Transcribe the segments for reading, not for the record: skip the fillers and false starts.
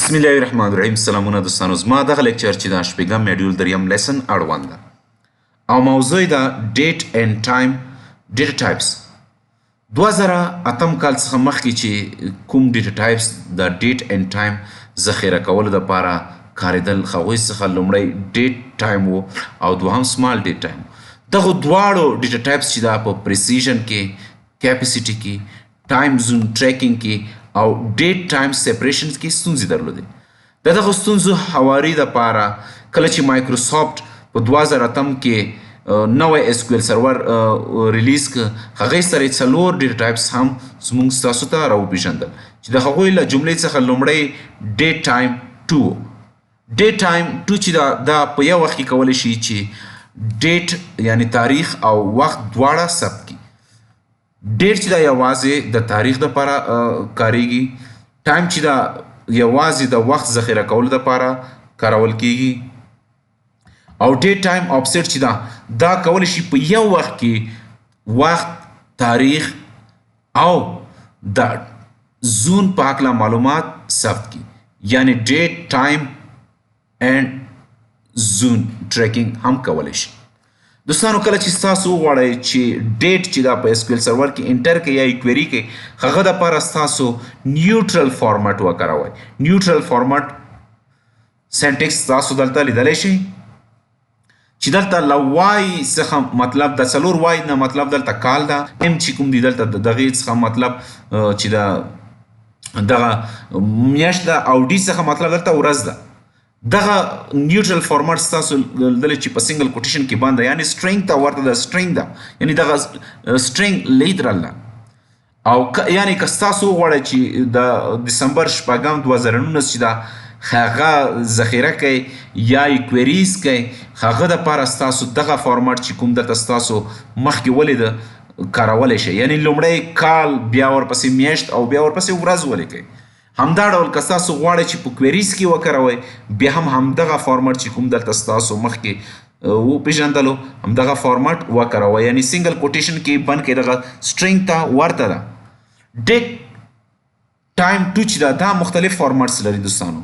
بسم الله الرحمن الرحیم. سلامونه دوستانو، زما دغه لیکچر چې دا شپږم ماډیول دریم لیسن اړوند ده او موضوع یې ده ډیټ اینډ ټایم ډیټا ټایپس. 2008 کال څخه مخکې چې کوم ډیټا ټایپس د ډیټ اینډ ټایم ذخیره کولو دپاره کارېدل، هغوی څخه لومړی ډیټ ټایم و او دوهم سمال ډیټ ټایم. دغه دواړو ډیټا ټایپس چې دا په پریسیژن کې، کیپیسیټي کې، ټایم زون ټریکینګ کې او ډیټ ټایم سیپریشن کې ستونزې درلودې. د دغه ستونزو هواري دپاره کله چې مایکروسافټ په 2008 کې نوی SQL سرور ریلیز که، هغې سره یې 4 ډیټا ټایپس هم زموږ ستاسو ته راوپېژندل چې د هغوی له جملې څخه لومړی ډیټ ټایم 2 و. ډیټ ټایم 2 چې دا په یو وخت کې کولی شي چې ډیټ یعنی تاریخ او وخت دواړه ثبت کړي. ډیټ چې دا یوازې د تاریخ دپاره کاریږي، ټایم چې دا یوازې د وخت ذخیره کولو دپاره کارول کیږي او ډیټ ټایم آفسیټ چې دا کولی شي په یو وخت کې وخت، تاریخ او د زون په هکله معلومات ثبت کړي، یعنی ډیټ ټایم اینډ زون ټریکینګ هم کولی شي. دوستانو، کله چې ستاسو وغواړئ چې ډیټ چې دا په SQL سرور کې انټر کړئ یا کویري کړئ، هغه دپاره ستاسو نیوټرل فارمټ وکاروئ. نیوټرل فارمټ سینټکس تاسو دلته لیدلی شئ چې دلته له وای څخه مطلب د 4 وای نه مطلب دلته کال ده، ام چې کوم دی دلته د دغې څخه مطلب چې دغه میاشت ده او ډي څخه مطلب دلته ورځ ده. دغه نیوټرل فارمټ ستاسو لیدلی چې په سنګل کوټیشن کې باندې یعنی سټرینګ ته ورته ده، سټرینګ ده یعنی دغه سټرینګ لیدرل ده. او یعنی که ستاسو وغواړئ چې د دسمبر 6 2019 چې ده هغه ذخیره کوي یا یې کویریز کوي، هغه دپاره ستاسو دغه فارمټ چې کوم درته ستاسو مخکې ولیده کارولی شئ. یعنی لومړی کال، بیا ورپسې میاشت او بیا ورپسې ورځ ولیکئ. همدا ډول که ستاسو غواړئ چې په کویریز کې وکاروئ، بیا هم همدغه فارمټ چې کوم دلته ستاسو مخکې وپېژندلو همدغه فارمټ وکاروئ، یعنی سنګل کوټیشن کې بند کړئ، دغه سټرینګ ته ورته ده. ډیټ ټایم 2 چې دا مختلف فارمټس لري. دوستانو،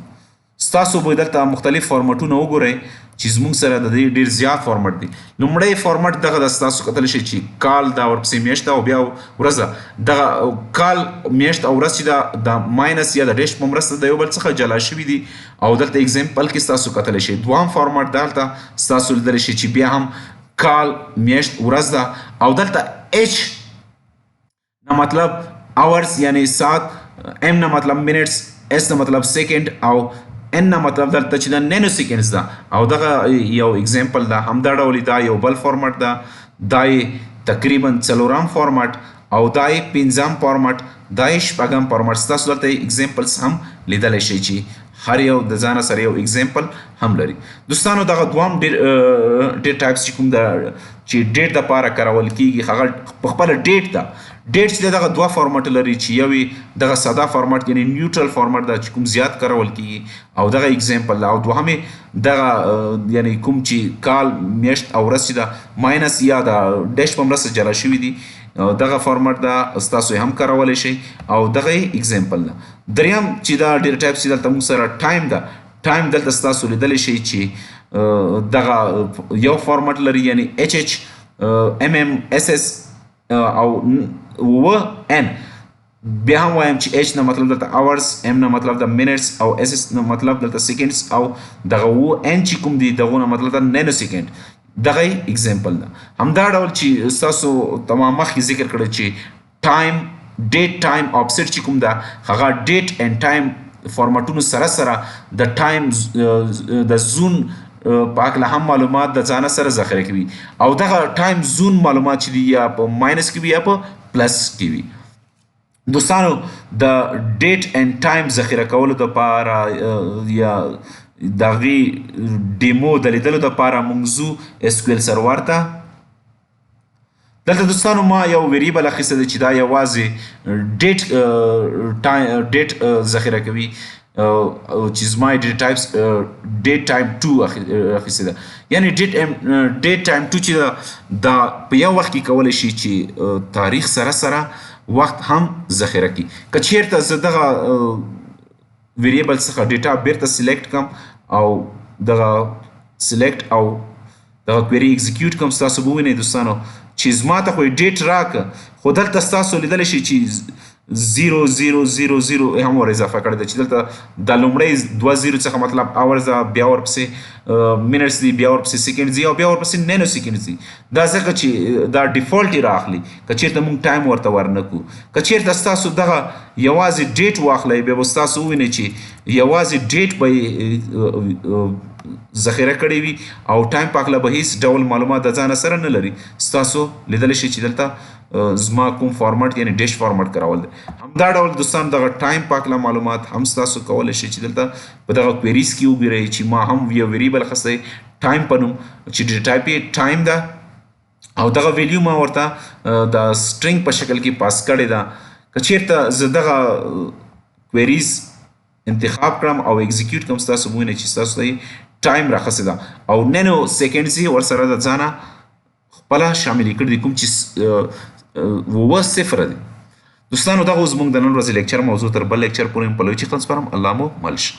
ستاسو به دلته مختلف فارمټونه وګورئ چې زموږ سره د دې ډېر زیات فارمټ دی. لومړی فارمټ دغه د ستاسو کتلی شئ چې کال ده، ورپسې میاشت ده او بیا ورځ ده. دغه کال، میاشت او ورځ چې د ماینس یا د ډیش په مرسته د یو بل څخه جلا شوي دي او دلته اگزامپل کې ستاسو کتلی شئ. دوهم فارمټ دلته ستاسو لیدلی شئ چې بیا هم کال، میاشت، ورځ ده او دلته H نه مطلب اورز یعنی ساعت، M نه مطلب منټس، S نه مطلب سیکنډ او ان نه مطلب دلته چې د نینو سیکنډز ده او دغه یو اگزامپل ده. همدا ډول دا یو بل فارمټ ده، دا یې تقریبا 4م فارمټ او دا یې 5م فارمټ، دا یې 6م فارمټ. ستاسو دلته اگزامپلز هم لیدلی شئ چې هر یو د ځانه سره یو اگزامپل هم لري. دوستانو، دغه دوام ډیټ ټایپس چې کوم ده چې ډیټ دپاره کارول کیږي، هغه په خپله ډیټ ده. ډیټ چې دغه 2 فارمټ لري چې یو یې دغه ساده فارمټ یعنی نیوټرل فارمټ ده چې کوم زیات کارول کیږي او دغه اگزامپل ده، او دوهم یې دغه یعنی کوم چې کال، میاشت او ورځ چې ده ماینس یا د ډیش په مرسته جلا شوي دي، دغه فارمټ ده، ستاسو یې هم کارولی شئ او دغه یې اگزامپل ده. دریم چې دا ډیټا ټایپ چې دلته موږ سره ټایم ده، ټایم دلته ستاسو لیدلی شئ چې دغه یو فارمټ لري یعنی HH، MM، SS او n. بیا هم وایم چې H نه مطلب دلته اورز، M نه مطلب د منټس او SS نه مطلب دلته سیکنډز او دغه n چې کوم دی دغه نه مطلب د نینو سیکنډ. دغه اگزامپل ده. همدا ډول چې ستاسو تمام مخکې ذکر کړی چې ټایم، ډیټ ټایم آفسیټ چې کوم ده هغه ډیټ اینډ ټایم فارمټونو سره سره د ټایم د زون په هکله هم معلومات د ځانه سره ذخیره کوي او دغه ټایم زون معلومات چې دي یا په ماینس کې وي یا په پلس کې وي. دوستانو، د ډیټ اینډ ټایم ذخیره کولو دپاره یا د هغې ډیمو د لیدلو دپاره موږ ځو SQL سرور ته. دلته دوستانو ما یو ویریبل اخیستی دی چې دا یوازې ډیټ ذخیره کوي چې زما ډیټا ټایپس ډیټ ټایم 2 اخیستې ده. یعنی ډیټ ټایم 2 چې دا په یو وخت کې کولی شي چې تاریخ سره سره وخت هم ذخیره کړي. که چیرته زه دغه ویریبل څخه ډیټا بیرته سلیکټ کم او دغه سلیکټ او دغه کویری ایگزیکیوټ کوم. ستاسو به ووینئ دوستانو چې زما ته خو یې ډیټ راکړه خو دلته ستاسو لیدلی شي چې 0000 هم ور اضافه کړی ده چې دلته د لومړی 20 څخه مطلب اورز ده، بیا ورپسې منټس دي، بیا ورپسې سیکنډز دي او بیا ورپسې نینو سیکنډز دي. دا ځکه چې دا ډیفالټ یې راخلي که چېرته موږ ټایم ورته ورنه کړو. که چېرته ستاسو دغه یوازې ډیټ واخلئ بیا به ستاسو ووینئ چې یوازې ډیټ به ذخیره کړی وي او ټایم په هکله به هیڅ ډول معلومات د ځانه سره نه لري. ستاسو لیدلی شي چې دلته زما کوم فارمټ یعنی ډیش فارمټ کراول دی. همدا ډول دوستان دغه ټایم په هکله معلومات هم ستاسو کولی شي چې دلته په دغه کویریز کې وګورئ چې ما هم یو ویریبل اخیستی ټایم په نوم چې ټایپ یې ټایم ده او دغه ویلیو ما ورته د سټرینګ په شکل کې پاس کړې ده. که چېرته زه دغه کویریز انتخاب کړم او ایگزیکیوټ کړم ستاسو به ووینئ چې ستاسو ته ټایم راخیستی ده او نینو سیکنډز یې ورسره د ځانه خپله شاملې کړي دي کوم چې 0 دي. دوستانو دغه زموږ د نن ورځې لیکچر موضوع تر بل لیکچر پورې په لوی چیغه سپارم. الله مو مل شه.